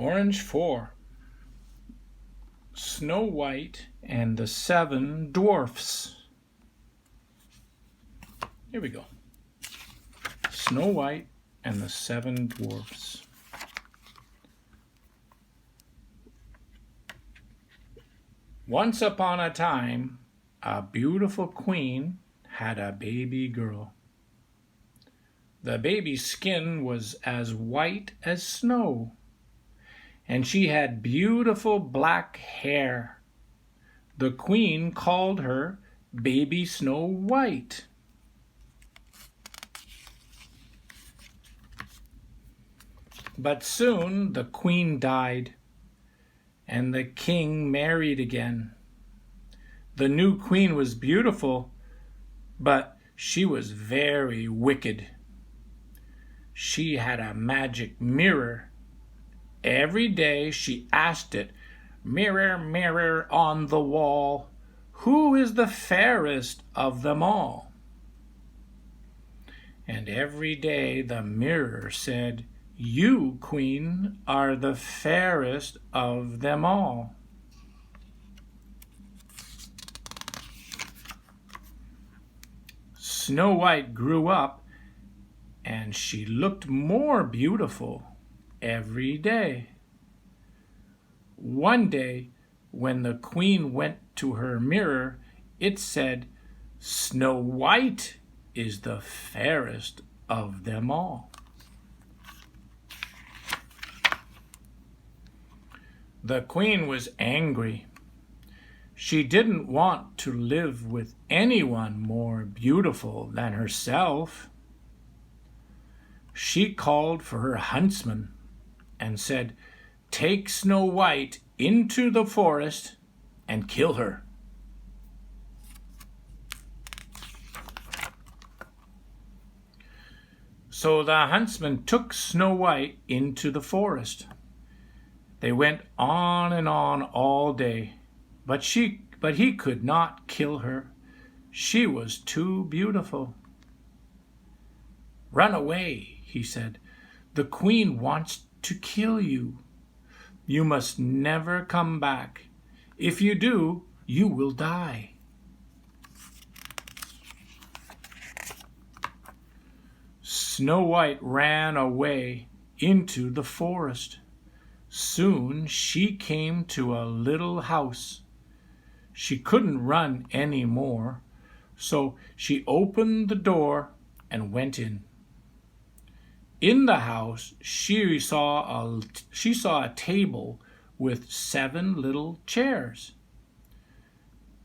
Orange 4. Snow White and the 7 Dwarfs. Here we go. Snow White and the 7 Dwarfs. Once upon a time, a beautiful queen had a baby girl. The baby's skin was as white as snow, and she had beautiful black hair. The queen called her Baby Snow White. But soon the queen died, and the king married again. The new queen was beautiful, but she was very wicked. She had a magic mirror. Every day she asked it, "Mirror, mirror on the wall, who is the fairest of them all?" And every day the mirror said, "You, queen, are the fairest of them all." Snow White grew up, and she looked more beautiful every day. One day, when the queen went to her mirror, it said, "Snow White is the fairest of them all." The queen was angry. She didn't want to live with anyone more beautiful than herself. She called for her huntsman and said, "Take Snow White into the forest and kill her." So the huntsman took Snow White into the forest. They went on and on all day, but he could not kill her. She was too beautiful. "Run away," he said. "The queen wants to kill you. You must never come back. If you do, you will die." Snow White ran away into the forest. Soon she came to a little house. She couldn't run any more, so she opened the door and went in. In the house, she saw a table with 7 little chairs.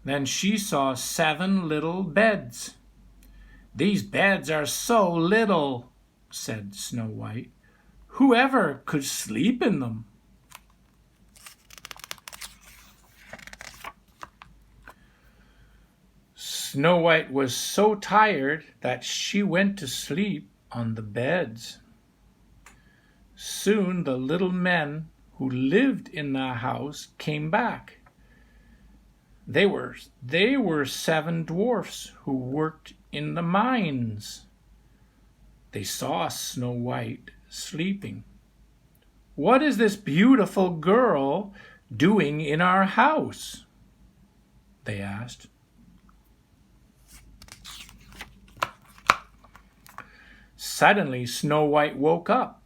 Then she saw 7 little beds. "These beds are so little," said Snow White. "Whoever could sleep in them?" Snow White was so tired that she went to sleep on the beds. Soon the little men who lived in the house came back. They were 7 dwarfs who worked in the mines. They saw Snow White sleeping. "What is this beautiful girl doing in our house?" they asked. Suddenly Snow White woke up.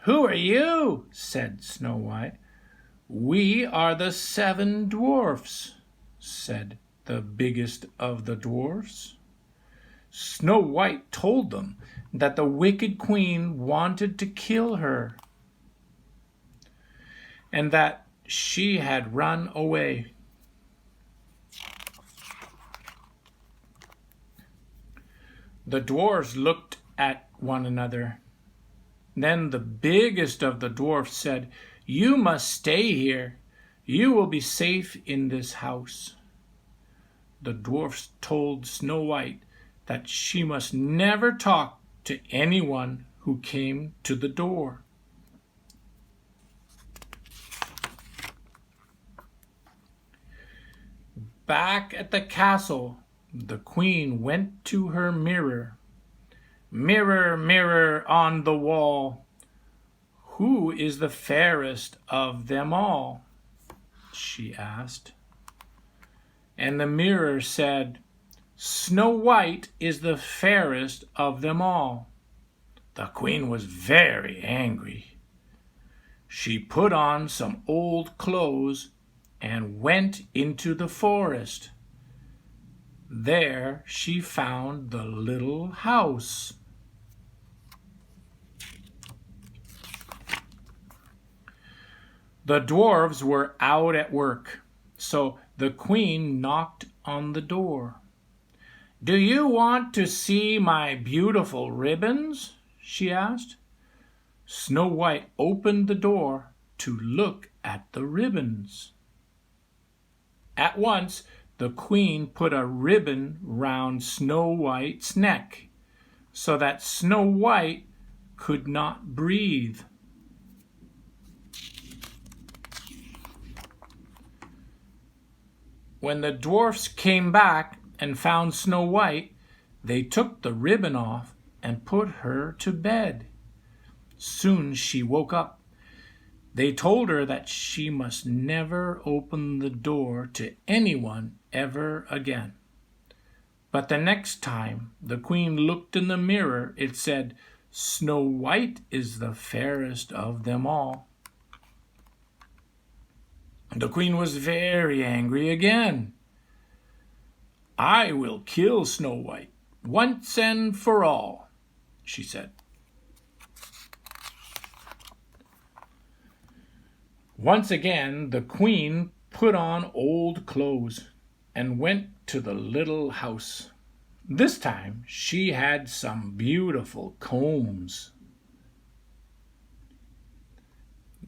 "Who are you?" said Snow White. "We are the 7 dwarfs," said the biggest of the dwarfs. Snow White told them that the wicked queen wanted to kill her, and that she had run away. The dwarfs looked at one another. Then the biggest of the dwarfs said, "You must stay here. You will be safe in this house." The dwarfs told Snow White that she must never talk to anyone who came to the door. Back at the castle, the queen went to her mirror. "Mirror, mirror on the wall, "Who is the fairest of them all?" she asked. And the mirror said, "Snow White is the fairest of them all." The queen was very angry. She put on some old clothes and went into the forest. There she found the little house. The dwarves were out at work, so the queen knocked on the door. "Do you want to see my beautiful ribbons?" she asked. Snow White opened the door to look at the ribbons. At once the queen put a ribbon round Snow White's neck, so that Snow White could not breathe. When the dwarfs came back and found Snow White, they took the ribbon off and put her to bed. Soon she woke up. They told her that she must never open the door to anyone ever again. But the next time the queen looked in the mirror, it said, "Snow White is the fairest of them all." The queen was very angry again. "I will kill Snow White once and for all," she said. Once again the queen put on old clothes and went to the little house. This time she had some beautiful combs.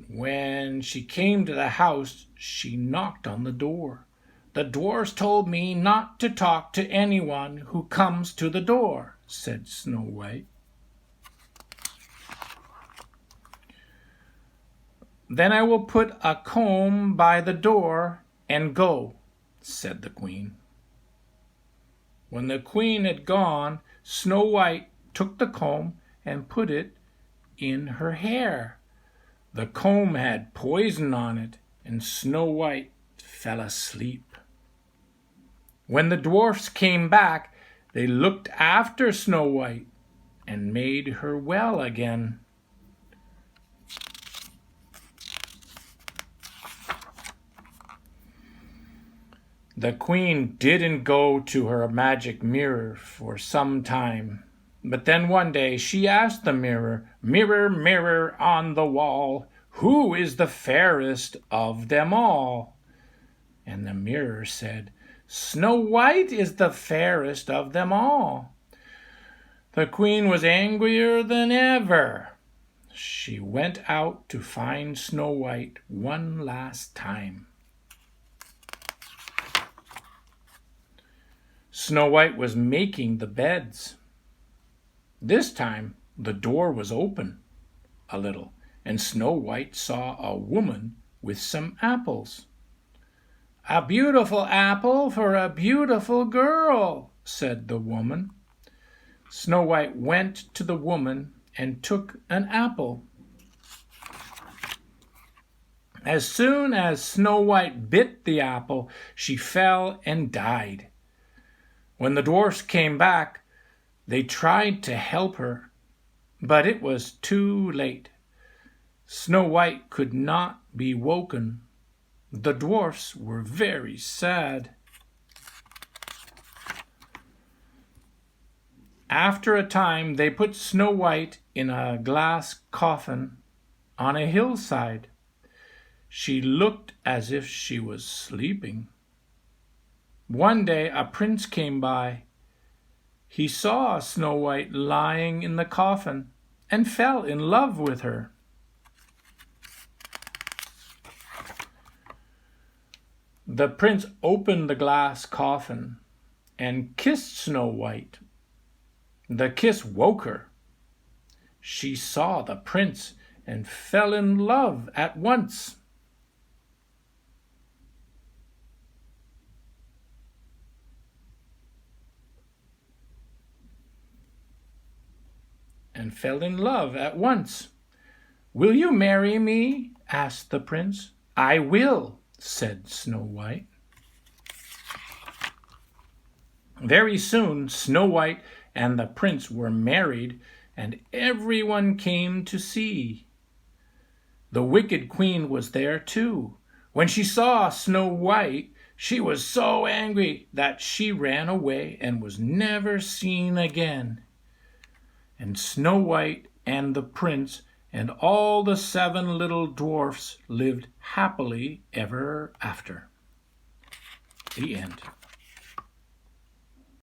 When she came to the house, she knocked on the door. "The dwarfs told me not to talk to anyone who comes to the door," said Snow White. "Then I will put a comb by the door and go," said the queen. When the queen had gone, Snow White took the comb and put it in her hair. The comb had poison on it, and Snow White fell asleep. When the dwarfs came back, they looked after Snow White and made her well again. The queen didn't go to her magic mirror for some time, but then one day she asked the mirror, "Mirror, mirror on the wall, who is the fairest of them all?" And the mirror said, "Snow White is the fairest of them all." The queen was angrier than ever. She went out to find Snow White one last time. Snow White was making the beds. This time the door was open a little, and Snow White saw a woman with some apples. "A beautiful apple for a beautiful girl," said the woman. Snow White went to the woman and took an apple. As soon as Snow White bit the apple, she fell and died. When the dwarfs came back, they tried to help her, but it was too late. Snow White could not be woken. The dwarfs were very sad. After a time, they put Snow White in a glass coffin on a hillside. She looked as if she was sleeping. One day a prince came by. He saw Snow White lying in the coffin and fell in love with her. The prince opened the glass coffin and kissed Snow White. The kiss woke her. She saw the prince and fell in love at once. "Will you marry me?" asked the prince. "I will," said Snow White. Very soon Snow White and the prince were married, and everyone came to see. The wicked queen was there too. When she saw Snow White, she was so angry that she ran away and was never seen again. And Snow White and the prince and all the 7 little dwarfs lived happily ever after. The end.